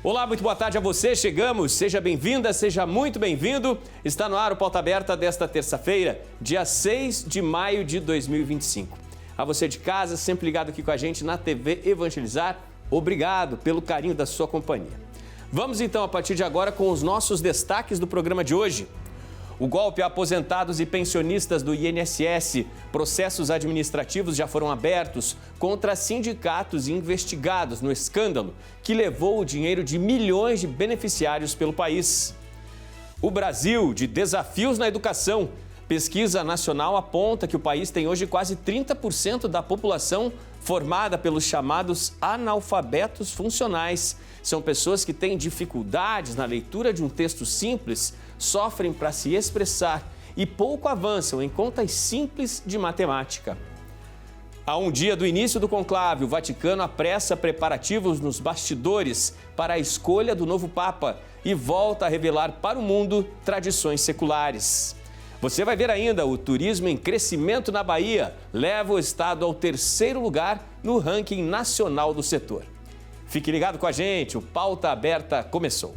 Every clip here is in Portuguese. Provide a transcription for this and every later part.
Olá, muito boa tarde a você. Chegamos. Seja bem-vinda, seja muito bem-vindo. Está no ar o Pauta Aberta desta terça-feira, dia 6 de maio de 2025. A você de casa, sempre ligado aqui com a gente na TV Evangelizar, obrigado pelo carinho da sua companhia. Vamos então, a partir de agora, com os nossos destaques do programa de hoje. O golpe a aposentados e pensionistas do INSS, processos administrativos já foram abertos contra sindicatos investigados no escândalo que levou o dinheiro de milhões de beneficiários pelo país. O Brasil, de desafios na educação. Pesquisa nacional aponta que o país tem hoje quase 30% da população formada pelos chamados analfabetos funcionais. São pessoas que têm dificuldades na leitura de um texto simples, sofrem para se expressar e pouco avançam em contas simples de matemática. A um dia do início do conclave, o Vaticano apressa preparativos nos bastidores para a escolha do novo Papa e volta a revelar para o mundo tradições seculares. Você vai ver ainda o turismo em crescimento na Bahia leva o estado ao 3º lugar no ranking nacional do setor. Fique ligado com a gente, o Pauta Aberta começou.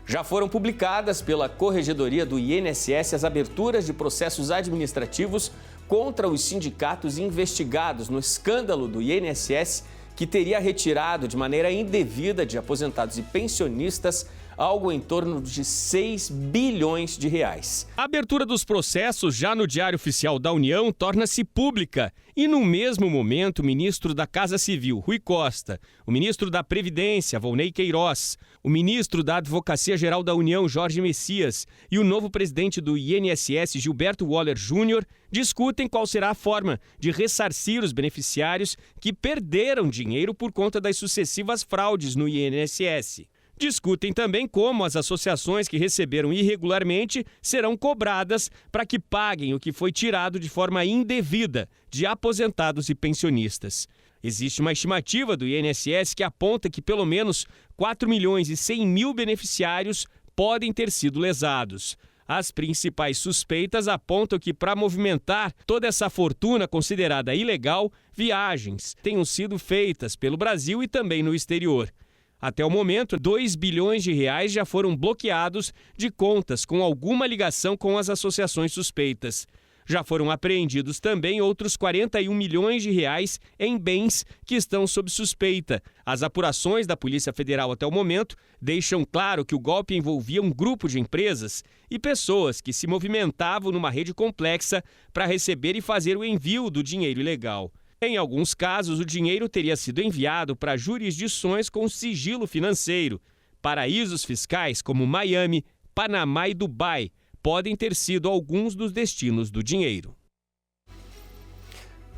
Já foram publicadas pela Corregedoria do INSS as aberturas de processos administrativos contra os sindicatos investigados no escândalo do INSS, que teria retirado de maneira indevida de aposentados e pensionistas algo em torno de 6 bilhões de reais. A abertura dos processos já no Diário Oficial da União torna-se pública e no mesmo momento o ministro da Casa Civil, Rui Costa, o ministro da Previdência, Volney Queiroz, o ministro da Advocacia Geral da União, Jorge Messias, e o novo presidente do INSS, Gilberto Waller Júnior, discutem qual será a forma de ressarcir os beneficiários que perderam dinheiro por conta das sucessivas fraudes no INSS. Discutem também como as associações que receberam irregularmente serão cobradas para que paguem o que foi tirado de forma indevida de aposentados e pensionistas. Existe uma estimativa do INSS que aponta que pelo menos 4 milhões e 100 mil beneficiários podem ter sido lesados. As principais suspeitas apontam que, para movimentar toda essa fortuna considerada ilegal, viagens tenham sido feitas pelo Brasil e também no exterior. Até o momento, 2 bilhões de reais já foram bloqueados de contas com alguma ligação com as associações suspeitas. Já foram apreendidos também outros 41 milhões de reais em bens que estão sob suspeita. As apurações da Polícia Federal até o momento deixam claro que o golpe envolvia um grupo de empresas e pessoas que se movimentavam numa rede complexa para receber e fazer o envio do dinheiro ilegal. Em alguns casos, o dinheiro teria sido enviado para jurisdições com sigilo financeiro. Paraísos fiscais como Miami, Panamá e Dubai podem ter sido alguns dos destinos do dinheiro.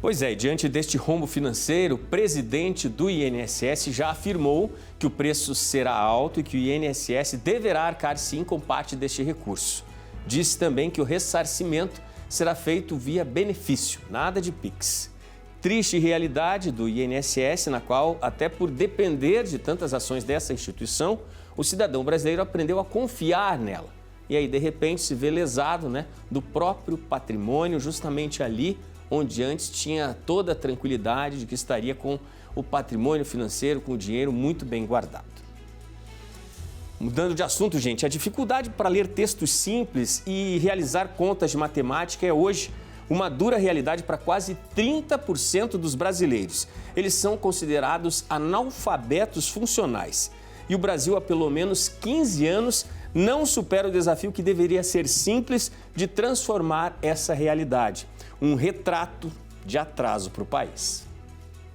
Pois é, diante deste rombo financeiro, o presidente do INSS já afirmou que o preço será alto e que o INSS deverá arcar sim com parte deste recurso. Disse também que o ressarcimento será feito via benefício, nada de PIX. Triste realidade do INSS, na qual, até por depender de tantas ações dessa instituição, o cidadão brasileiro aprendeu a confiar nela. E aí, de repente, se vê lesado, do próprio patrimônio, justamente ali onde antes tinha toda a tranquilidade de que estaria com o patrimônio financeiro, com o dinheiro muito bem guardado. Mudando de assunto, gente, a dificuldade para ler textos simples e realizar contas de matemática é hoje uma dura realidade para quase 30% dos brasileiros. Eles são considerados analfabetos funcionais. E o Brasil, há pelo menos 15 anos, não supera o desafio que deveria ser simples de transformar essa realidade. Um retrato de atraso para o país.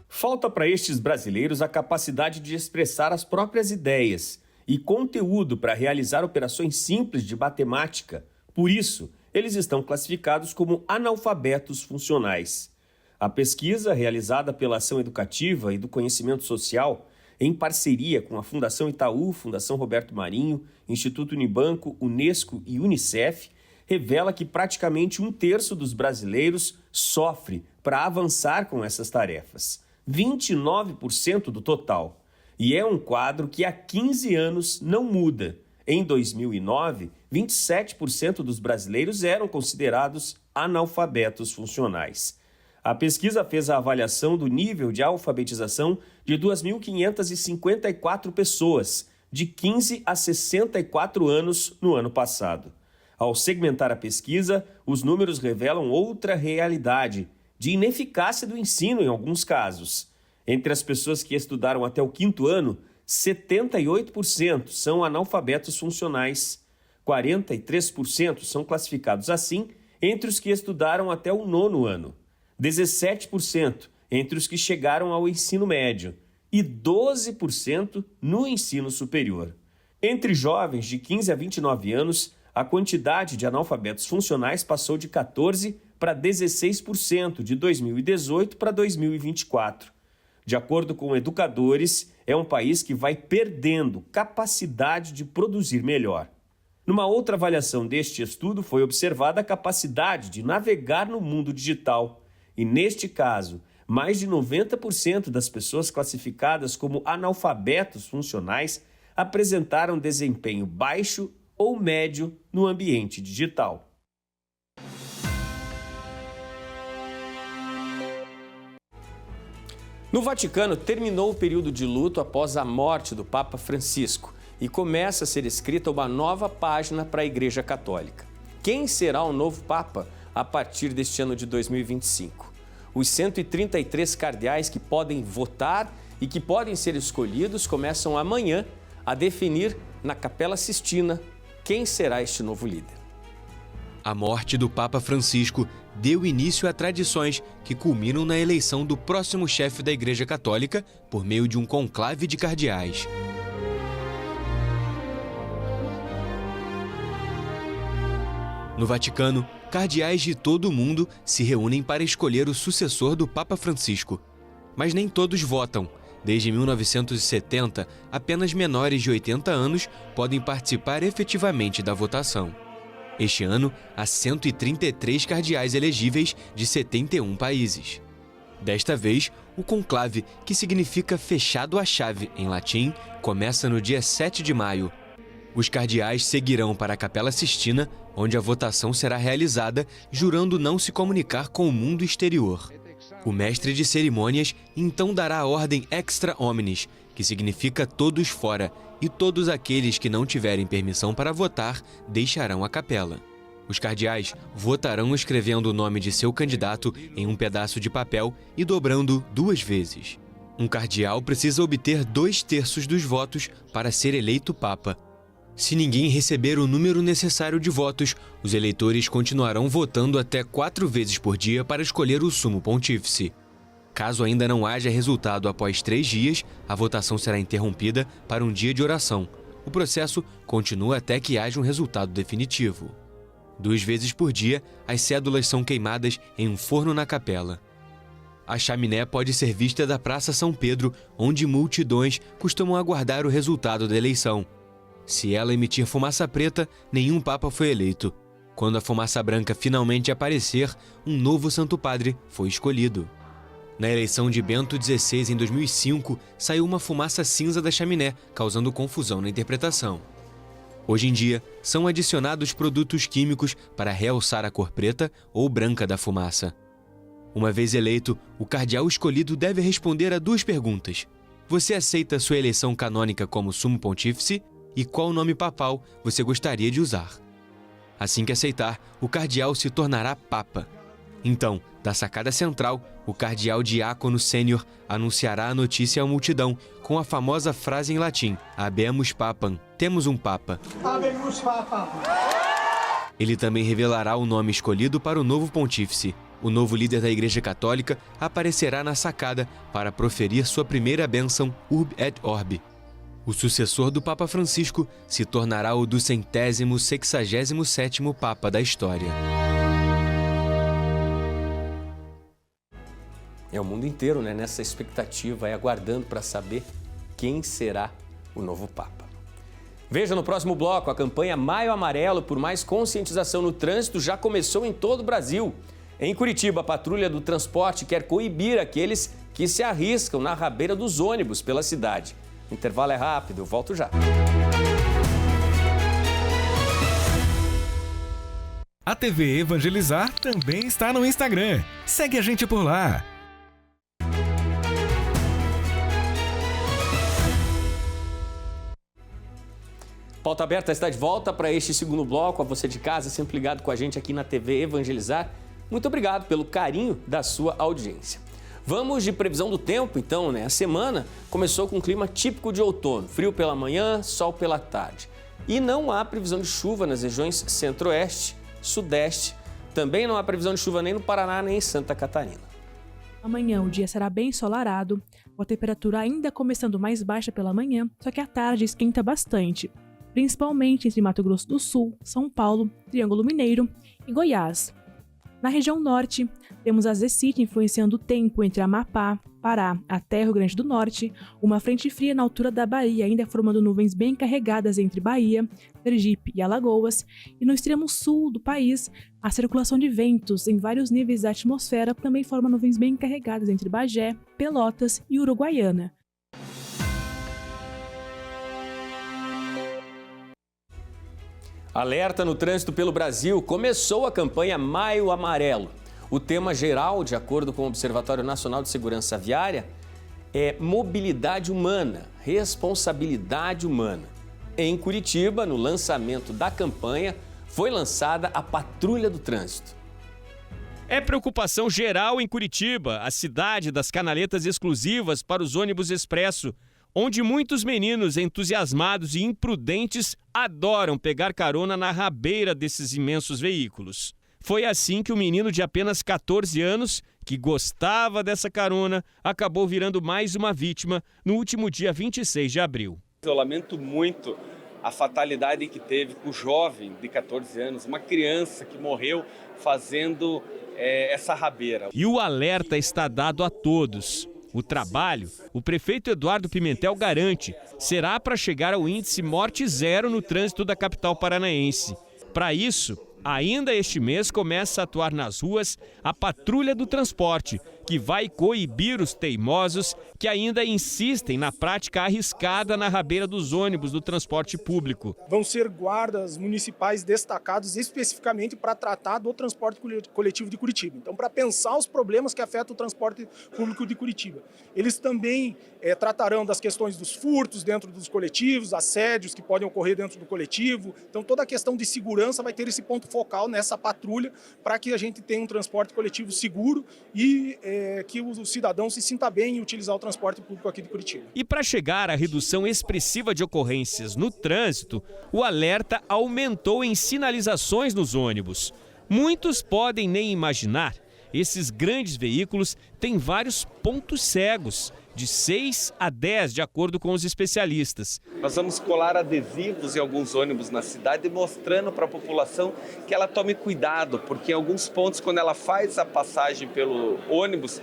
Falta para estes brasileiros a capacidade de expressar as próprias ideias e conteúdo para realizar operações simples de matemática. Por isso, eles estão classificados como analfabetos funcionais. A pesquisa, realizada pela Ação Educativa e do Conhecimento Social, em parceria com a Fundação Itaú, Fundação Roberto Marinho, Instituto Unibanco, Unesco e Unicef, revela que praticamente 1/3 dos brasileiros sofre para avançar com essas tarefas. 29% do total. E é um quadro que há 15 anos não muda. Em 2009, 27% dos brasileiros eram considerados analfabetos funcionais. A pesquisa fez a avaliação do nível de alfabetização de 2.554 pessoas, de 15 a 64 anos no ano passado. Ao segmentar a pesquisa, os números revelam outra realidade, de ineficácia do ensino em alguns casos. Entre as pessoas que estudaram até o 5º ano, 78% são analfabetos funcionais. 43% são classificados assim entre os que estudaram até o 9º ano. 17% entre os que chegaram ao ensino médio e 12% no ensino superior. Entre jovens de 15 a 29 anos, a quantidade de analfabetos funcionais passou de 14% para 16% de 2018 para 2024. De acordo com educadores, é um país que vai perdendo capacidade de produzir melhor. Numa outra avaliação deste estudo, foi observada a capacidade de navegar no mundo digital. E, neste caso, mais de 90% das pessoas classificadas como analfabetos funcionais apresentaram desempenho baixo ou médio no ambiente digital. No Vaticano, terminou o período de luto após a morte do Papa Francisco e começa a ser escrita uma nova página para a Igreja Católica. Quem será o novo Papa a partir deste ano de 2025? Os 133 cardeais que podem votar e que podem ser escolhidos começam amanhã a definir na Capela Sistina quem será este novo líder. A morte do Papa Francisco deu início a tradições que culminam na eleição do próximo chefe da Igreja Católica por meio de um conclave de cardeais. No Vaticano, cardeais de todo o mundo se reúnem para escolher o sucessor do Papa Francisco. Mas nem todos votam. Desde 1970, apenas menores de 80 anos podem participar efetivamente da votação. Este ano, há 133 cardeais elegíveis de 71 países. Desta vez, o conclave, que significa fechado à chave em latim, começa no dia 7 de maio. Os cardeais seguirão para a Capela Sistina, onde a votação será realizada, jurando não se comunicar com o mundo exterior. O mestre de cerimônias então dará a ordem extra homines, que significa todos fora, e todos aqueles que não tiverem permissão para votar deixarão a capela. Os cardeais votarão escrevendo o nome de seu candidato em um pedaço de papel e dobrando 2 vezes. Um cardeal precisa obter 2/3 dos votos para ser eleito papa. Se ninguém receber o número necessário de votos, os eleitores continuarão votando até 4 vezes por dia para escolher o sumo pontífice. Caso ainda não haja resultado após 3 dias, a votação será interrompida para um dia de oração. O processo continua até que haja um resultado definitivo. 2 vezes por dia, as cédulas são queimadas em um forno na capela. A chaminé pode ser vista da Praça São Pedro, onde multidões costumam aguardar o resultado da eleição. Se ela emitir fumaça preta, nenhum papa foi eleito. Quando a fumaça branca finalmente aparecer, um novo Santo Padre foi escolhido. Na eleição de Bento XVI em 2005, saiu uma fumaça cinza da chaminé, causando confusão na interpretação. Hoje em dia, são adicionados produtos químicos para realçar a cor preta ou branca da fumaça. Uma vez eleito, o cardeal escolhido deve responder a 2 perguntas. Você aceita sua eleição canônica como sumo pontífice? E qual nome papal você gostaria de usar? Assim que aceitar, o cardeal se tornará papa. Então, da sacada central, o cardeal diácono sênior anunciará a notícia à multidão com a famosa frase em latim: Habemus Papam, temos um papa. Habemus Papam. Ele também revelará o nome escolhido para o novo pontífice. O novo líder da Igreja Católica aparecerá na sacada para proferir sua primeira bênção Urbi et Orbi. O sucessor do Papa Francisco se tornará o 267º Papa da história. É o mundo inteiro, né, nessa expectativa, aguardando para saber quem será o novo Papa. Veja no próximo bloco, a campanha Maio Amarelo por mais conscientização no trânsito já começou em todo o Brasil. Em Curitiba, a Patrulha do Transporte quer coibir aqueles que se arriscam na rabeira dos ônibus pela cidade. O intervalo é rápido, eu volto já. A TV Evangelizar também está no Instagram. Segue a gente por lá. Pauta Aberta está de volta para este segundo bloco. A você de casa, sempre ligado com a gente aqui na TV Evangelizar. Muito obrigado pelo carinho da sua audiência. Vamos de previsão do tempo, então, né? A semana começou com um clima típico de outono. Frio pela manhã, sol pela tarde. E não há previsão de chuva nas regiões centro-oeste, sudeste. Também não há previsão de chuva nem no Paraná, nem em Santa Catarina. Amanhã o dia será bem ensolarado, com a temperatura ainda começando mais baixa pela manhã, só que à tarde esquenta bastante, principalmente entre Mato Grosso do Sul, São Paulo, Triângulo Mineiro e Goiás. Na região norte, temos a Zecite influenciando o tempo entre Amapá, Pará até Rio Grande do Norte, uma frente fria na altura da Bahia ainda formando nuvens bem carregadas entre Bahia, Sergipe e Alagoas, e no extremo sul do país, a circulação de ventos em vários níveis da atmosfera também forma nuvens bem carregadas entre Bagé, Pelotas e Uruguaiana. Alerta no trânsito pelo Brasil. Começou a campanha Maio Amarelo. O tema geral, de acordo com o Observatório Nacional de Segurança Viária, é mobilidade humana, responsabilidade humana. Em Curitiba, no lançamento da campanha, foi lançada a Patrulha do Trânsito. É preocupação geral em Curitiba, a cidade das canaletas exclusivas para os ônibus expresso, onde muitos meninos entusiasmados e imprudentes adoram pegar carona na rabeira desses imensos veículos. Foi assim que o menino de apenas 14 anos, que gostava dessa carona, acabou virando mais uma vítima no último dia 26 de abril. Eu lamento muito a fatalidade que teve com o jovem de 14 anos, uma criança que morreu fazendo essa rabeira. E o alerta está dado a todos. O trabalho, o prefeito Eduardo Pimentel garante, será para chegar ao índice morte zero no trânsito da capital paranaense. Para isso, ainda este mês começa a atuar nas ruas a Patrulha do Transporte, que vai coibir os teimosos que ainda insistem na prática arriscada na rabeira dos ônibus do transporte público. Vão ser guardas municipais destacados especificamente para tratar do transporte coletivo de Curitiba. Então, para pensar os problemas que afetam o transporte público de Curitiba. Eles também tratarão das questões dos furtos dentro dos coletivos, assédios que podem ocorrer dentro do coletivo. Então, toda a questão de segurança vai ter esse ponto focal nessa patrulha para que a gente tenha um transporte coletivo seguro e que o cidadão se sinta bem em utilizar o transporte público aqui de Curitiba. E para chegar à redução expressiva de ocorrências no trânsito, o alerta aumentou em sinalizações nos ônibus. Muitos podem nem imaginar, esses grandes veículos têm vários pontos cegos, de 6 a 10, de acordo com os especialistas. Nós vamos colar adesivos em alguns ônibus na cidade, mostrando para a população que ela tome cuidado, porque em alguns pontos, quando ela faz a passagem pelo ônibus,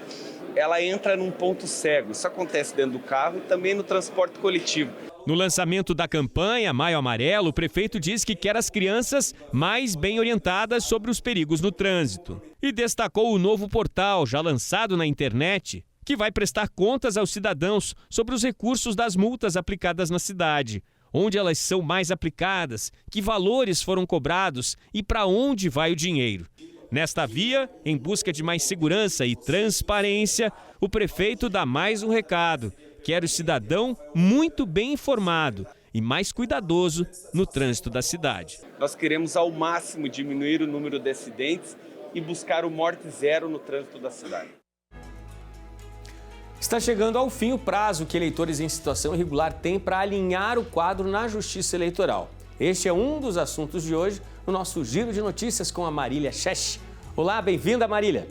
ela entra num ponto cego. Isso acontece dentro do carro e também no transporte coletivo. No lançamento da campanha Maio Amarelo, o prefeito diz que quer as crianças mais bem orientadas sobre os perigos no trânsito. E destacou o novo portal, já lançado na internet, que vai prestar contas aos cidadãos sobre os recursos das multas aplicadas na cidade, onde elas são mais aplicadas, que valores foram cobrados e para onde vai o dinheiro. Nesta via, em busca de mais segurança e transparência, o prefeito dá mais um recado: quer o cidadão muito bem informado e mais cuidadoso no trânsito da cidade. Nós queremos ao máximo diminuir o número de acidentes e buscar o morte zero no trânsito da cidade. Está chegando ao fim o prazo que eleitores em situação irregular têm para alinhar o quadro na Justiça Eleitoral. Este é um dos assuntos de hoje no nosso Giro de Notícias com a Marília Schesch. Olá, bem-vinda, Marília.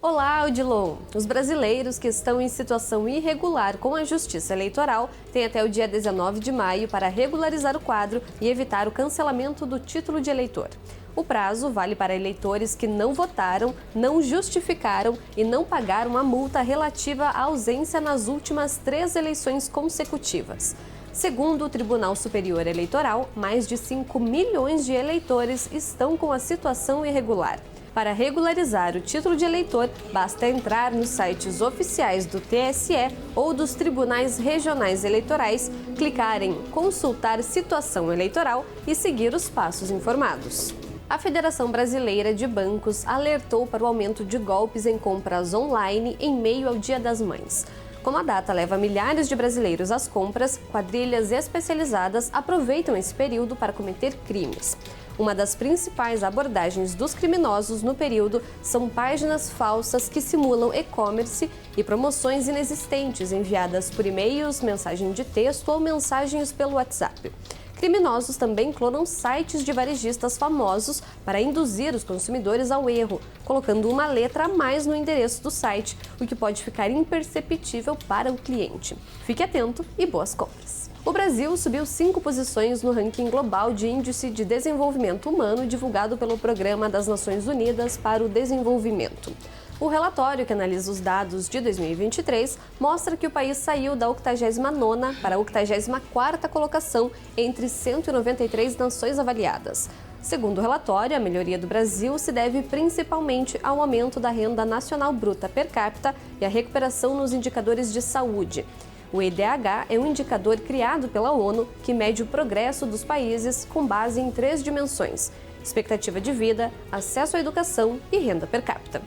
Olá, Odilon. Os brasileiros que estão em situação irregular com a Justiça Eleitoral têm até o dia 19 de maio para regularizar o quadro e evitar o cancelamento do título de eleitor. O prazo vale para eleitores que não votaram, não justificaram e não pagaram a multa relativa à ausência nas últimas 3 eleições consecutivas. Segundo o Tribunal Superior Eleitoral, mais de 5 milhões de eleitores estão com a situação irregular. Para regularizar o título de eleitor, basta entrar nos sites oficiais do TSE ou dos tribunais regionais eleitorais, clicar em Consultar Situação Eleitoral e seguir os passos informados. A Federação Brasileira de Bancos alertou para o aumento de golpes em compras online em meio ao Dia das Mães. Como a data leva milhares de brasileiros às compras, quadrilhas especializadas aproveitam esse período para cometer crimes. Uma das principais abordagens dos criminosos no período são páginas falsas que simulam e-commerce e promoções inexistentes enviadas por e-mails, mensagem de texto ou mensagens pelo WhatsApp. Criminosos também clonam sites de varejistas famosos para induzir os consumidores ao erro, colocando uma letra a mais no endereço do site, o que pode ficar imperceptível para o cliente. Fique atento e boas compras! O Brasil subiu 5 posições no ranking global de Índice de Desenvolvimento Humano divulgado pelo Programa das Nações Unidas para o Desenvolvimento. O relatório, que analisa os dados de 2023, mostra que o país saiu da 89ª para a 84ª colocação entre 193 nações avaliadas. Segundo o relatório, a melhoria do Brasil se deve principalmente ao aumento da renda nacional bruta per capita e à recuperação nos indicadores de saúde. O IDH é um indicador criado pela ONU que mede o progresso dos países com base em 3 dimensões: expectativa de vida, acesso à educação e renda per capita.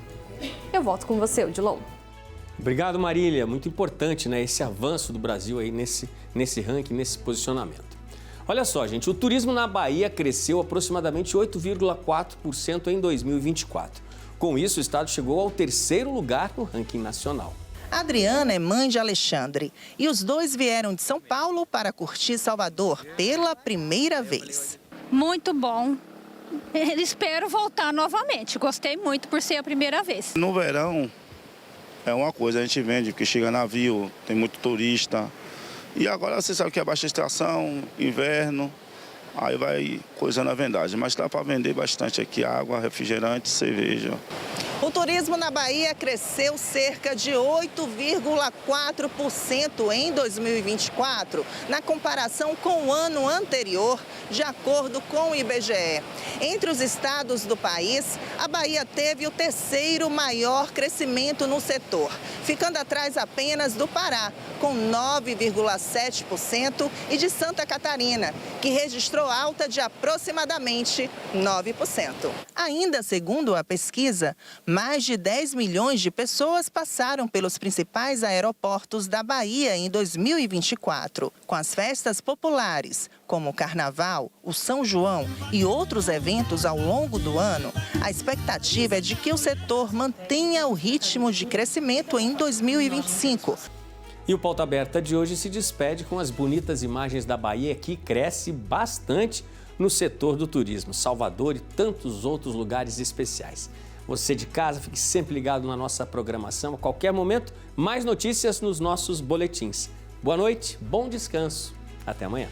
Eu volto com você, Odilon. Obrigado, Marília. Muito importante, né, esse avanço do Brasil aí nesse ranking, nesse posicionamento. Olha só, gente, o turismo na Bahia cresceu aproximadamente 8,4% em 2024. Com isso, o estado chegou ao 3º lugar no ranking nacional. Adriana é mãe de Alexandre e os dois vieram de São Paulo para curtir Salvador pela primeira vez. Muito bom. Espero voltar novamente. Gostei muito por ser a primeira vez. No verão é uma coisa, a gente vende, porque chega navio, tem muito turista. E agora você sabe que é baixa estação, inverno, aí vai coisando a vendagem. Mas dá para vender bastante aqui água, refrigerante, cerveja. O turismo na Bahia cresceu cerca de 8,4% em 2024, na comparação com o ano anterior, de acordo com o IBGE. Entre os estados do país, a Bahia teve o 3º maior crescimento no setor, ficando atrás apenas do Pará, com 9,7%, e de Santa Catarina, que registrou alta de aproximadamente 9%. Ainda segundo a pesquisa, mais de 10 milhões de pessoas passaram pelos principais aeroportos da Bahia em 2024. Com as festas populares, como o Carnaval, o São João e outros eventos ao longo do ano, a expectativa é de que o setor mantenha o ritmo de crescimento em 2025. E o Pauta Aberta de hoje se despede com as bonitas imagens da Bahia, que cresce bastante no setor do turismo, Salvador e tantos outros lugares especiais. Você de casa, fique sempre ligado na nossa programação. A qualquer momento, mais notícias nos nossos boletins. Boa noite, bom descanso. Até amanhã.